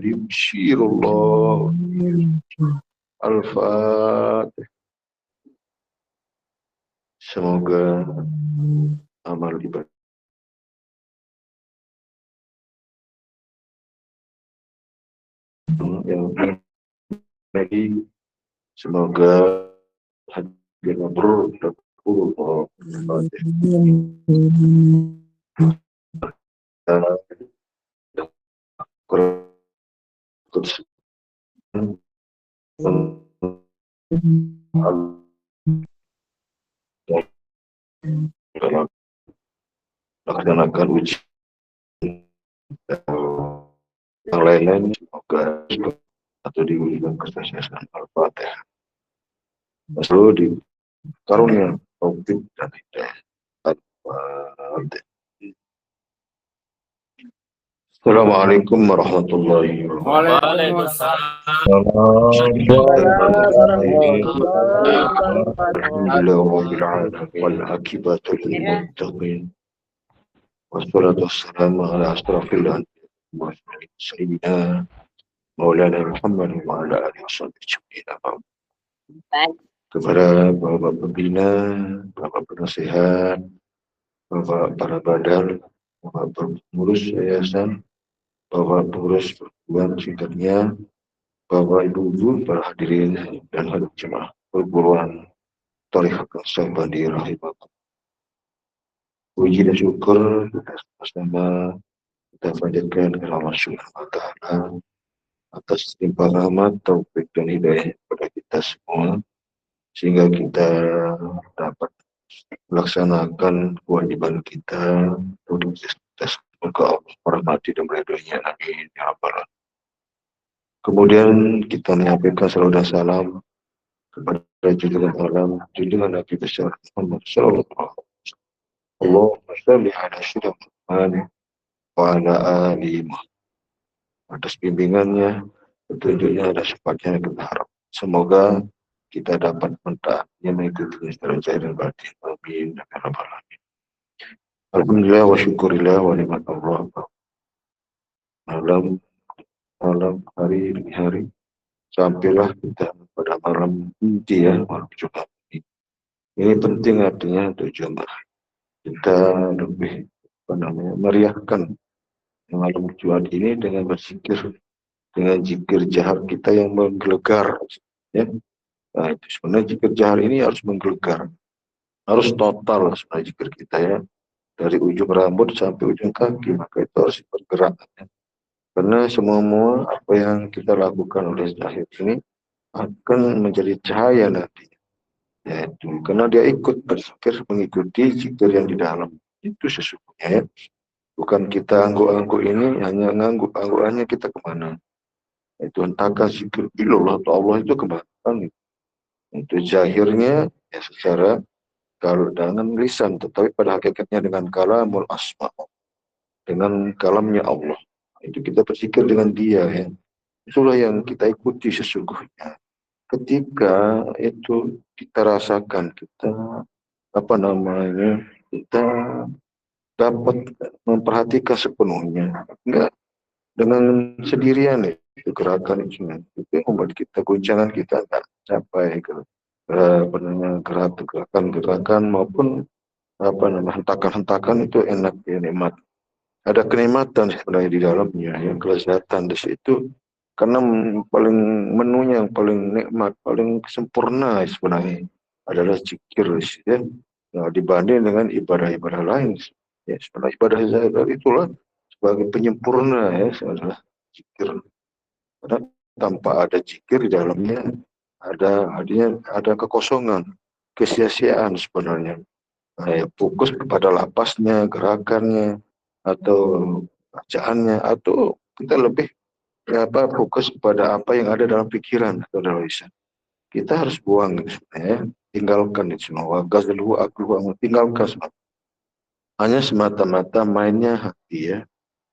Bismillahirrahmanirrahim. Al-Fatihah. Semoga amal ibadah yang lagi semoga hadir mabrur laksanakan ujian yang lain-lain semoga atau diujikan kesuksesan. Al-Fatihah. Selalu di karunia taufik dan hidayah. Al-Fatihah. Assalamualaikum warahmatullahi wabarakatuh. Alhamdulillah wal akibatu lil muttaqin. Wassalatu wassalamu ala asrafil anbiya'i wa sayyidina Maulana Muhammad wa ala alihi wasallam. Kepada bapak pembina, bapak penasihat, bapak para badal, bapak pengurus yayasan, bapak pengurus perguruan tingkatnya, bapak ibu-ibu, para hadirin dan hadir jemaah perguruan Thariqat Naksabandi rahimakumullah. Puji dan syukur bersama kita panjatkan kepada Allah Subhanahu wa taala atas limpah rahmat, taufik dan hidayah kepada kita semua sehingga kita dapat melaksanakan kewajiban kita untuk semoga Allah merahmati dan meridhoinya. Amin ya rabbal alamin. Kemudian kita menyampaikan salam dan salam kepada junjungan alam, junjungan Nabi besar Muhammad sallallahu alaihi wasallam. Allahumma shalli ala sayyidina Muhammad wa ala alihi atas bimbingannya, petunjuknya dan sifatnya kita harap. Semoga kita dapat mentaatinya mengikuti secara zahir dan batin. Amin ya rabbal alamin. Alhamdulillah wa syukurillah wa nikmat Allah. Malam hari demi hari sampailah kita pada malam inti ya, malam Jumat ini. Ini penting artinya untuk jemaah kita lebih meriahkan malam Jumat ini dengan berzikir, dengan zikir jahar kita yang menggelegar ya. Nah, itu sebenarnya zikir jahar ini harus menggelegar, harus total sebenarnya zikir kita ya, dari ujung rambut sampai ujung kaki, maka itu harus bergerak ya. Karena semua apa yang kita lakukan oleh zahir ini akan menjadi cahaya nanti, yaitu karena dia ikut berzikir, mengikuti zikir yang di dalam itu sesungguhnya ya. Bukan kita angguk-angguk ini hanya ngangguk-anggukannya kita kemana, itu hentakan zikir ilallah atau Allah itu kemana itu zahirnya ya secara kalau dengan lisan, tetapi pada hakikatnya dengan kalamul asma, dengan kalamnya Allah. Itu kita berzikir dengan dia ya. Itulah yang kita ikuti sesungguhnya. Ketika itu kita rasakan, kita kita dapat memperhatikan sepenuhnya, enggak dengan sendirian itu gerakan itu yang membuat kita goncangan kita enggak capai ke gerakan maupun hentakan-hentakan itu enak ya, nikmat. Ada kenikmatan sebenarnya di dalamnya, yang kelezatan di situ, karena paling menunya yang paling nikmat, paling sempurna sebenarnya adalah zikir ya. Nah, dibanding dengan ibadah-ibadah lain ya, sebenarnya ibadah zahir itulah sebagai penyempurna ya, adalah zikir. Karena tanpa ada zikir di dalamnya ada kekosongan, kesia-siaan sebenarnya. Fokus kepada lapasnya, gerakannya, atau bacaannya, atau kita lebih fokus kepada apa yang ada dalam pikiran atau dalam lisan. Kita harus buang sebenarnya, tinggalkan itu semua. Gazluhu akluhu, tinggalkan semua. Hanya semata-mata mainnya hati ya.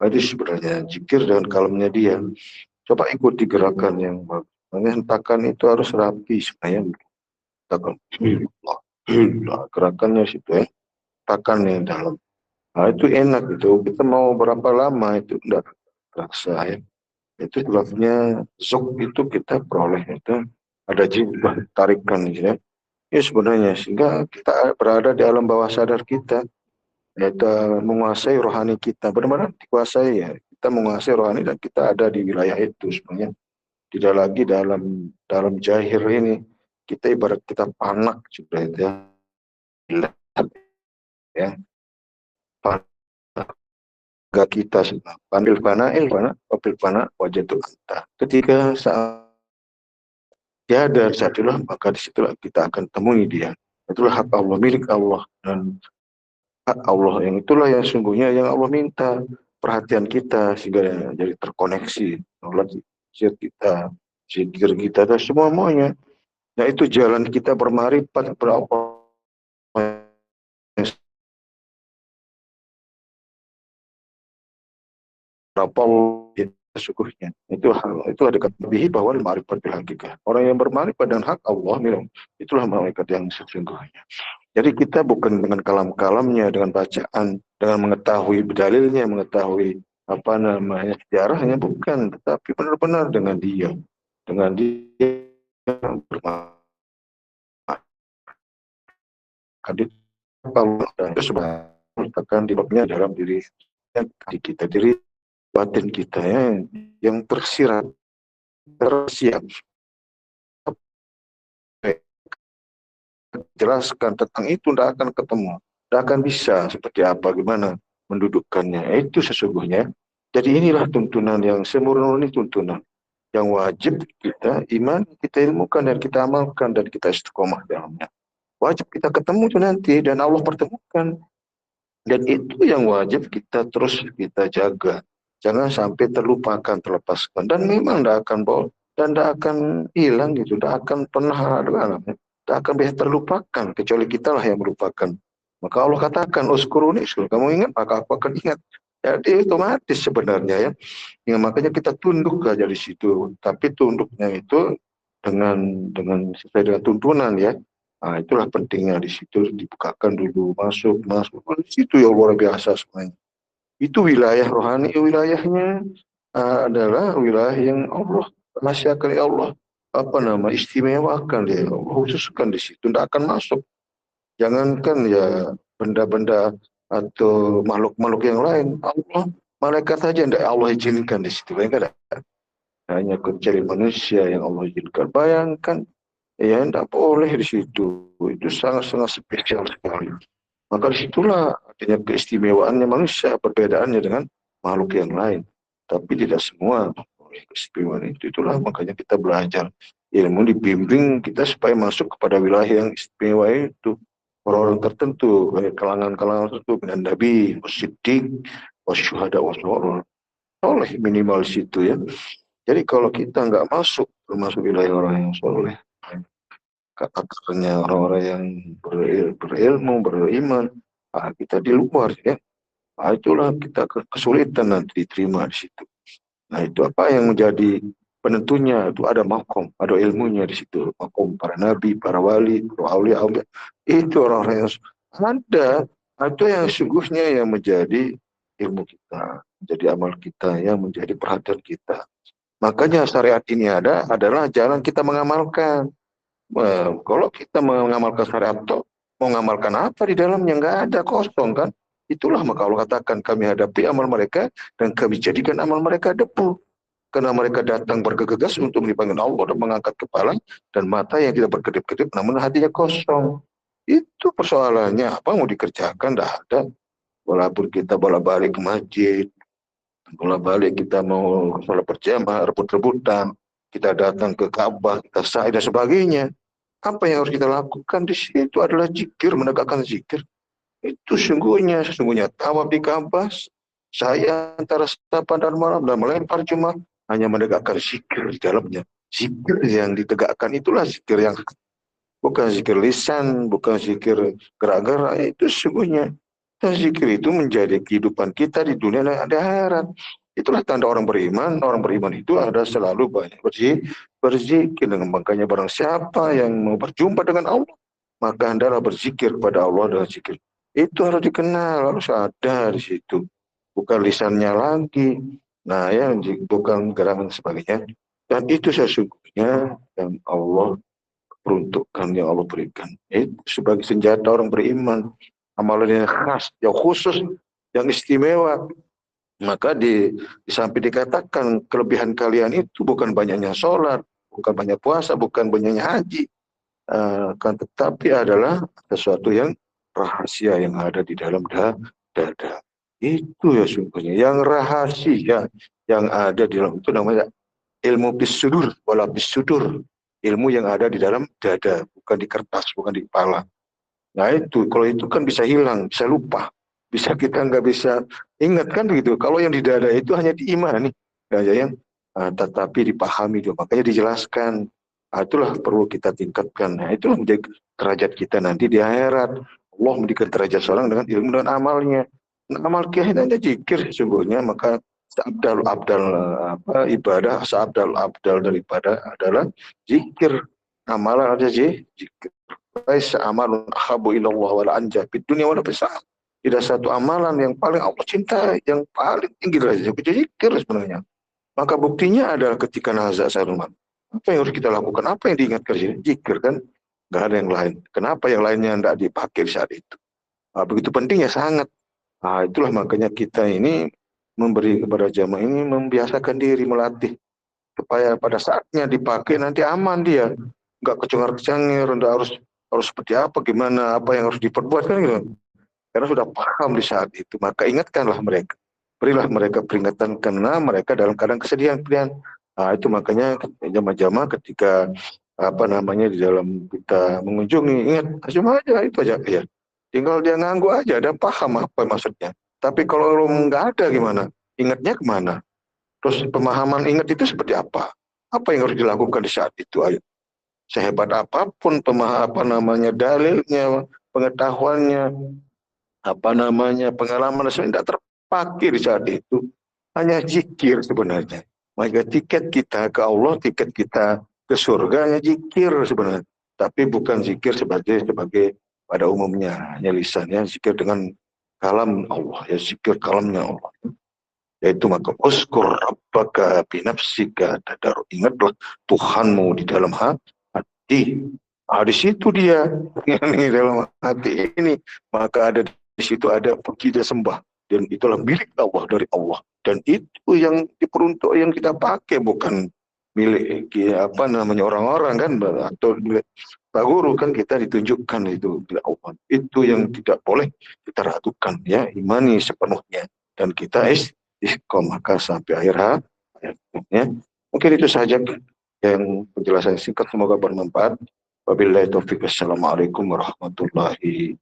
Itu sebenarnya zikir dengan kalamnya dia. Coba ikuti gerakan yang bagus. Hentakan itu harus rapi sebenarnya. Gerakannya situ ya, takan yang dalam. Nah, itu enak itu. Kita mau berapa lama itu enggak terasa ya. Itu lafaznya zuk itu kita peroleh itu ada jibah tarikan ya. Ya sebenarnya sehingga kita berada di alam bawah sadar kita, yaitu menguasai rohani kita, benar-benar dikuasai ya. Kita menguasai rohani dan kita ada di wilayah itu sebenarnya. Tidak lagi dalam dalam jahir ini. Kita ibarat kita panak juga itu ya. Ya, panak kita sudah. Panggil pana, papil pana, wajah itu kita. Ketika saat tiada satulah maka disitulah kita akan temui dia. Itulah hak Allah, milik Allah, dan hak Allah yang itulah yang sungguhnya yang Allah minta perhatian kita sehingga jadi terkoneksi Allah zikir kita, zikir kita dan semuanya. Nah itu jalan kita bermarifat kepada Allah yang rapal itu sesungguhnya. Itu hal itulah dekat lebih bahwa marifat bil hakikah. Orang yang bermarifat dengan hak Allah itulah malaikat yang sesungguhnya. Jadi kita bukan dengan kalam-kalamnya, dengan bacaan, dengan mengetahui dalilnya, mengetahui apa namanya sejarahnya, bukan, tetapi benar-benar dengan dia bermakna kalau itu sudah meletakkan di babnya dalam diri kita, diri batin kita ya, yang tersirat, tersiap. Jelaskan tentang itu tidak akan ketemu, tidak akan bisa seperti apa, gimana mendudukkannya. Itu sesungguhnya. Jadi inilah tuntunan yang semurni, tuntunan yang wajib kita iman, kita ilmukan dan kita amalkan dan kita istiqomah dalamnya. Wajib kita ketemu itu nanti dan Allah pertemukan. Dan itu yang wajib kita terus kita jaga. Jangan sampai terlupakan, terlepaskan. Dan memang tidak akan dan tidak akan hilang gitu, tidak akan pernah ada, tidak akan bisa terlupakan kecuali kita lah yang melupakan. Maka Allah katakan, uskuruni, kamu ingat maka aku akan ingat. Jadi otomatis sebenarnya ya. Ya makanya kita tunduk aja di situ. Tapi tunduknya itu dengan sesuai dengan tuntunan ya. Nah, itulah pentingnya di situ dibukakan dulu, masuk. Di situ ya luar biasa semuanya. Itu wilayah rohani, wilayahnya adalah wilayah yang Allah rahasiakan ya Allah apa nama istimewakan dia, Allah khususkan di situ, tidak akan masuk. Jangankan ya benda-benda atau makhluk-makhluk yang lain, Allah malaikat saja tidak Allah izinkan di situ, bayangkan hanya kecuali manusia yang Allah izinkan. Bayangkan ya tidak boleh di situ, itu sangat-sangat spesial sekali. Maka disitulah adanya keistimewaannya manusia, perbedaannya dengan makhluk yang lain. Tapi tidak semua oleh keistimewaan itu. Itulah makanya kita belajar ilmu, dibimbing kita supaya masuk kepada wilayah yang istimewa itu. Orang-orang tertentu, kalangan-kalangan tertentu, dengan Nabi, Siddiq, wasyuhada, wasyuhada. Oleh minimal situ ya. Jadi kalau kita nggak masuk termasuk wilayah orang yang soleh, kata-katanya orang-orang yang berilmu, beriman, kita di luar ya. Itulah kita kesulitan nanti diterima di situ. Nah itu apa yang menjadi penentunya, itu ada makom, ada ilmunya di situ. Makom para nabi, para wali, para aulia. Itu orang-orang yang ada. Itu yang sungguhnya yang menjadi ilmu kita, menjadi amal kita, yang menjadi perhatian kita. Makanya syariat ini adalah jalan kita mengamalkan. Kalau kita mengamalkan syariat itu, mau mengamalkan apa di dalamnya? Nggak ada, kosong kan? Itulah maka Allah katakan kami hadapi amal mereka dan kami jadikan amal mereka debu. Karena mereka datang bergegas untuk dipanggil Allah dan mengangkat kepala dan mata yang tidak berkedip-kedip namun hatinya kosong. Itu persoalannya. Apa mau dikerjakan? Tidak ada. Walaupun kita bolak-balik ke masjid, bolak-balik kita mau sholat berjamaah, rebut-rebutan, kita datang ke Ka'bah, kita sa'i dan sebagainya. Apa yang harus kita lakukan di situ adalah zikir, menegakkan zikir. Itu sesungguhnya tawaf di Ka'bah, saya antara sapa dan malam dan melempar cuma hanya menegakkan zikir di dalamnya. Zikir yang ditegakkan itulah zikir yang bukan zikir lisan, bukan zikir gerak-gerak, itu sesungguhnya. Dan zikir itu menjadi kehidupan kita di dunia dan di akhirat. Itulah tanda orang beriman. Orang beriman itu ada selalu banyak berzikir. Dengan makanya barang siapa yang mau berjumpa dengan Allah, maka hendaklah berzikir kepada Allah dengan zikir. Itu harus dikenal, harus ada di situ. Bukan lisannya lagi. Nah, ya bukan gerangan sebagainya. Dan itu sesungguhnya yang Allah peruntukkan, yang Allah berikan. Itu sebagai senjata orang beriman. Amalan yang khas, yang khusus, yang istimewa. Maka di samping dikatakan kelebihan kalian itu bukan banyaknya sholat, bukan banyak puasa, bukan banyaknya haji. Kan tetapi adalah sesuatu yang rahasia yang ada di dalam dada. Itu ya sungguhnya. Yang rahasia yang ada di dalam itu namanya ilmu bisudur, wala bisudur. Ilmu yang ada di dalam dada, bukan di kertas, bukan di kepala. Nah itu, kalau itu kan bisa hilang, bisa lupa. Bisa kita nggak bisa ingat kan begitu. Kalau yang di dada itu hanya diimani. Ya, yang tetapi dipahami juga. Makanya dijelaskan. Itulah perlu kita tingkatkan. Nah, itulah menjadi derajat kita nanti di akhirat. Allah memberikan derajat seorang dengan ilmu dan amalnya. Nah, amal kita hanya zikir sesungguhnya. Maka seabdal abdal ibadah, seabdal abdal daripada adalah zikir. Amalan ada zikir. Laisa amalun ahabu ilallah wala anja fid dunia wala fis akhirah. Tidak satu amalan yang paling Allah cintai, yang paling tinggi derajatnya zikir sebenarnya. Maka buktinya adalah ketika nazak saruman. Apa yang harus kita lakukan? Apa yang diingatkan sini? Zikir kan? Gak ada yang lain. Kenapa yang lainnya tidak dipakai di saat itu? Begitu pentingnya sangat. Itulah makanya kita ini memberi kepada jamaah ini membiasakan diri melatih supaya pada saatnya dipakai nanti aman dia, nggak kecengar-kecengir, nggak harus seperti apa, gimana, apa yang harus diperbuat kan gitu. Karena sudah paham di saat itu, maka ingatkanlah mereka, berilah mereka peringatan karena mereka dalam keadaan kesedihan. Itu makanya jamaah-jamaah ketika apa namanya di dalam kita mengunjungi, ingat cuma aja itu aja ya. Tinggal dia nganggu aja, dan paham apa maksudnya. Tapi kalau nggak ada gimana? Ingatnya kemana? Terus pemahaman ingat itu seperti apa? Apa yang harus dilakukan di saat itu? Ayo. Sehebat apapun apa namanya dalilnya, pengetahuannya, apa namanya pengalaman, tidak terpakai di saat itu. Hanya zikir sebenarnya. Maka tiket kita ke Allah, tiket kita ke surga hanya zikir sebenarnya. Tapi bukan zikir sebagai pada umumnya. Hanya lisannya zikir dengan kalam Allah. Ya zikir kalamnya Allah. Yaitu maka uskur rabbaka binafsika tadaru, ingatlah Tuhanmu di dalam hati. Di situ dia di dalam hati ini, maka ada di situ ada puji dan sembah, dan itulah milik Allah dari Allah, dan itu yang diperuntuk yang kita pakai, bukan milik apa namanya orang-orang kan, atau milik Pak Guru kan, kita ditunjukkan itu milik Allah. Itu yang tidak boleh kita ragukan ya, imani sepenuhnya, dan kita istiqomah sampai akhir hayatnya. Mungkin itu saja yang penjelasan singkat, semoga bermanfaat. Wabillahi taufiq. Wassalamualaikum warahmatullahi